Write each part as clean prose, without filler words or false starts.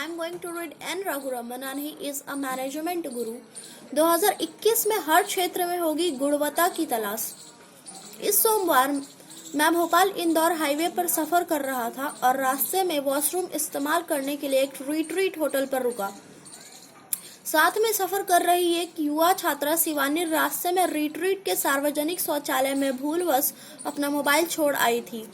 I am going to read N. Raghuraman and he is a management guru. 2021 में हर क्षेत्र में होगी गुणवत्ता की तलाश। इस सोमवार मैं भोपाल इंदौर हाईवे पर सफर कर रहा था और रास्ते में वॉशरूम इस्तेमाल करने के लिए एक रिट्रीट होटल पर रुका। साथ में सफर कर रही एक युवा छात्रा शिवानी रास्ते में रिट्रीट के सार्वजनिक शौचालय में भूलवश अपना मोबाइल छोड़ आई थी।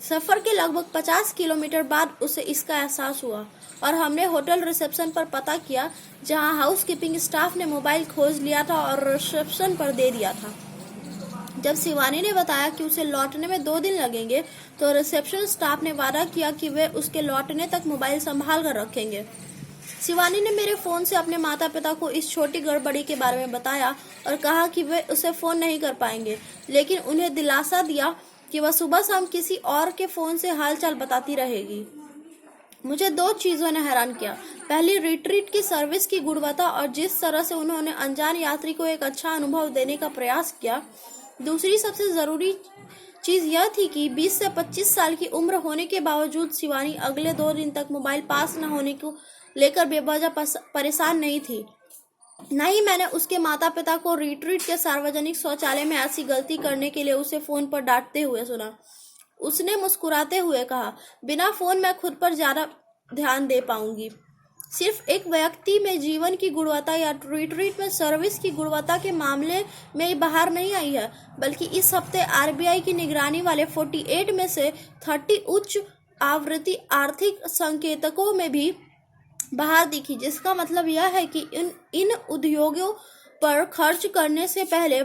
सफर के लगभग 50 किलोमीटर बाद उसे इसका एहसास हुआ और हमने होटल रिसेप्शन पर पता किया, जहां हाउसकीपिंग स्टाफ ने मोबाइल खोज लिया था और रिसेप्शन पर दे दिया था। जब शिवानी ने बताया कि उसे लौटने में 2 दिन लगेंगे, तो रिसेप्शन स्टाफ ने वादा किया कि वे उसके लौटने तक मोबाइल संभाल कर रखेंगे। शिवानी ने मेरे फोन से अपने माता पिता को इस छोटी गड़बड़ी के बारे में बताया और कहा कि वे उसे फोन नहीं कर पाएंगे, लेकिन उन्हें दिलासा दिया कि वह सुबह शाम किसी और के फोन से हालचाल बताती रहेगी। मुझे 2 चीजों ने हैरान किया। पहली, रिट्रीट की सर्विस की गुणवत्ता और जिस तरह से उन्होंने अनजान यात्री को एक अच्छा अनुभव देने का प्रयास किया। दूसरी सबसे जरूरी चीज यह थी कि 20 से 25 साल की उम्र होने के बावजूद शिवानी अगले 2 दिन तक मोबाइल पास न होने को लेकर बेवजह परेशान नहीं थी। न ही मैंने उसके माता पिता को रिट्रीट के सार्वजनिक शौचालय में ऐसी गलती करने के लिए उसे फोन पर डांटते हुए सुना। उसने मुस्कुराते हुए कहा, बिना फोन मैं खुद पर ज्यादा ध्यान दे पाऊंगी। सिर्फ एक व्यक्ति में जीवन की गुणवत्ता या रिट्रीट में सर्विस की गुणवत्ता के मामले में बाहर नहीं आई है, बल्कि इस हफ्ते आरबीआई की निगरानी वाले 48 में से 30 उच्च आवृत्ति आर्थिक संकेतकों में भी बाहर दिखी, जिसका मतलब यह है कि इन उद्योगों पर खर्च करने से पहले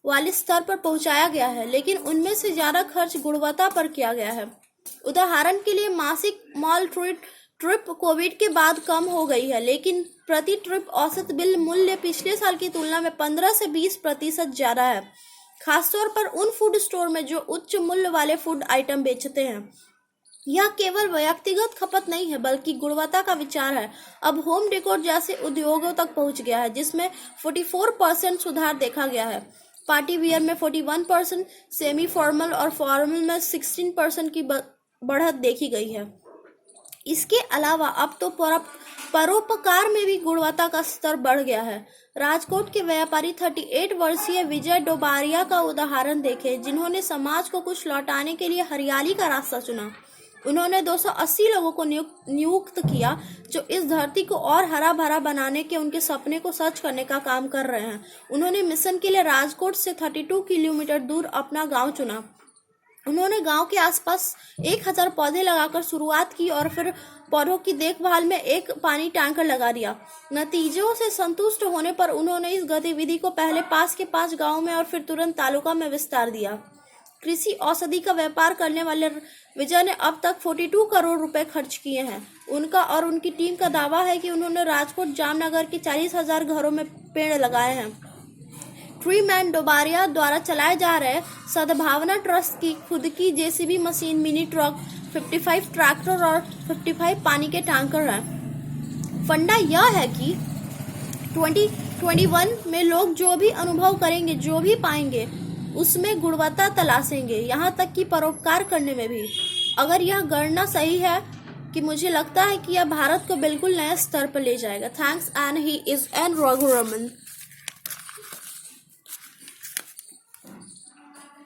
वाले स्तर पर पहुंचाया गया है, लेकिन उनमें से ज्यादा खर्च गुणवत्ता पर किया गया है। उदाहरण के लिए मासिक मॉल ट्रिप कोविड के बाद कम हो गई है, लेकिन प्रति ट्रिप औसत बिल मूल्य पिछले साल की तुलना में 15 से 20% ज्यादा है, खासतौर पर उन फूड स्टोर में जो उच्च मूल्य वाले फूड आइटम बेचते हैं। यह केवल व्यक्तिगत खपत नहीं है, बल्कि गुणवत्ता का विचार है। अब होम डेकोर जैसे उद्योगों तक पहुंच गया है, जिसमें 44% सुधार देखा गया है। पार्टी वियर में 41%, सेमी फॉर्मल और फॉर्मल में 16% की बढ़त देखी गई है। इसके अलावा अब तो परोपकार में भी गुणवत्ता का स्तर बढ़ गया है। राजकोट के व्यापारी 38 वर्षीय विजय डोबारिया का उदाहरण देखें, जिन्होंने समाज को कुछ लौटाने के लिए हरियाली का रास्ता चुना। उन्होंने 280 लोगों को नियुक्त किया, जो इस धरती को और हरा भरा बनाने के उनके सपने को सच करने का काम कर रहे हैं। उन्होंने मिशन के लिए राजकोट से 32 किलोमीटर दूर अपना गांव चुना। उन्होंने गांव के आसपास 1000 पौधे लगाकर शुरुआत की और फिर पौधों की देखभाल में एक पानी टैंकर लगा दिया। नतीजों से संतुष्ट होने पर उन्होंने इस गतिविधि को पहले पास के 5 गांवों में और फिर तुरंत तालुका में विस्तार दिया। कृषि औषधि का व्यापार करने वाले विजय ने अब तक 42 करोड़ रुपए खर्च किए हैं। उनका और उनकी टीम का दावा है कि उन्होंने राजकोट जामनगर के 40,000 घरों में पेड़ लगाए हैं। ट्री मैन डोबारिया द्वारा चलाए जा रहे सद्भावना ट्रस्ट की खुद की JCB machine, mini truck, 55 tractor और 55 पानी के टैंकर हैं। फंडा यह है कि 2021 में लोग जो भी अनुभव करेंगे, जो भी पाएंगे, उसमें गुणवत्ता तलाशेंगे, यहाँ तक कि परोपकार करने में भी। अगर यह गणना सही है कि मुझे लगता है कि यह भारत को बिल्कुल नए स्तर पर ले जाएगा। Thanks and he is N रघुरमन।